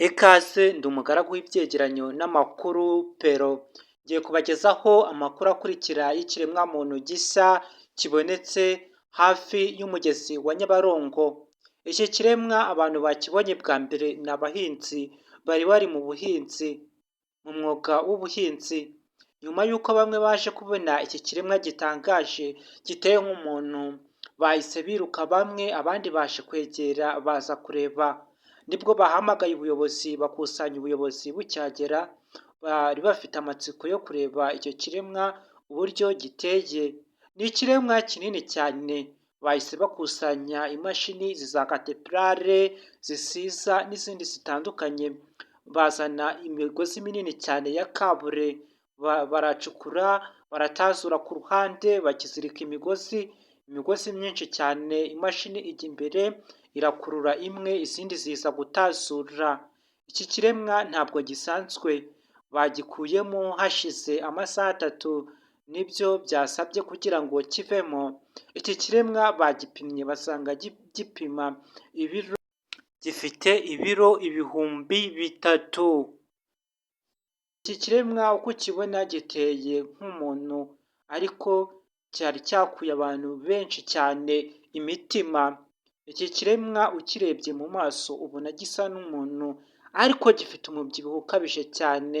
Ikaze ndi umugaragu w'ibyegeranyo n'amakuru pero ngiye kubagezaho amakuru akurikira y'ikiremwamuntu gishya kibonetse hafi y'umugezi wa Nyabarongo. Iki kiremwa abantu bakibonye bwa mbere ni abahinzi bari mu buhinzi, mu mwuga w'ubuhinzi. Nyuma y'uko bamwe baje kubona iki kiremwa gitangaje giteye nk'umuntu, bahise biruka bamwe abandi baje kwegera baza kureba. Nibwo bahamagaye ubuyobozi bakusanya ubuyobozi bucyagera, bari bafite amatsiko yo kureba icyo kiremwa uburyo giteye. Ni ikiremwa kinini cyane, bahise bakusanya imashini za katedrale zisiza n'izindi zitandukanye, bazana imigozi minini cyane ya kabure, baracukura baratazura ku ruhande bakizirika imigozi myinshi cyane. Imashini ijya imbere irakurura imwe, izindi ziza gutazura. Iki kiremwa ntabwo gisanzwe, bagikuyemo hashize amasaha 3 nibyo byasabye kugira ngo kivemo. Iki kiremwa bagipimye basanga gipima ibiro, gifite ibiro 3,000. Iki kiremwa uko ukibona giteye nk'umuntu, ariko cyari cyakuye abantu benshi cyane imitima. Iki kiremwa ukirebye mu maso ubona gisa n'umuntu, ariko gifite umubyibuho ukabije cyane.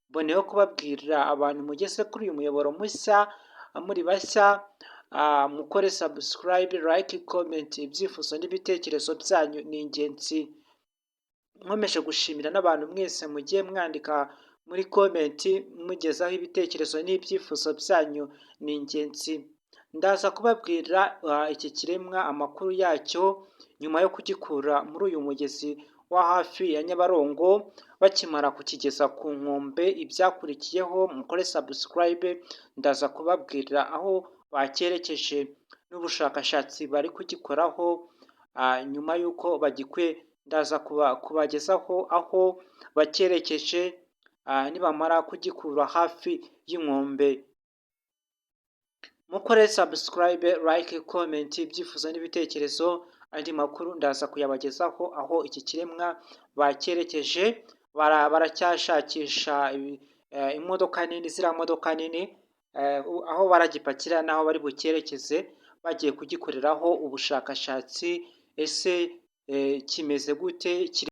Mboneyeho kubabwira abantu mugeze kuri uyu muyoboro mushya, muri bashya, mukore subscribe, like, comment. Ibyifuzo n'ibitekerezo byanyu ni ingenzi. Nkomeje gushimira n'abantu mwese mugiye mwandika muri comment mugezaho ibitekerezo n'ibyifuzo byanyu, ni ingenzi. Ndaza kubabwira iki kiremwa amakuru yacyo nyuma yo kugikura muri uyu mugezi wa hafi ya Nyabarongo, bakimara kukigeza ku nkombe. Ibyakurikiyeho mukore subscribe, ndaza kubabwira aho bacyerekeje n'ubushakashatsi bari kugikoraho. Nyuma y'uko bagikuye ndaza kubagezaho aho bacyerekeje nibamara kugikura hafi y'inkombe. Mukore subscribe, like, comment. Ibyifuzo n'ibitekerezo, andi makuru ndaza kuyabagezaho aho iki kiremwa bacyerekeje. Baracyashakisha imodoka nini, ziriya modoka nini, aho baragipakira n'aho bari bucyerekeze, bagiye kugikoreraho ubushakashatsi. Ese kimeze gute?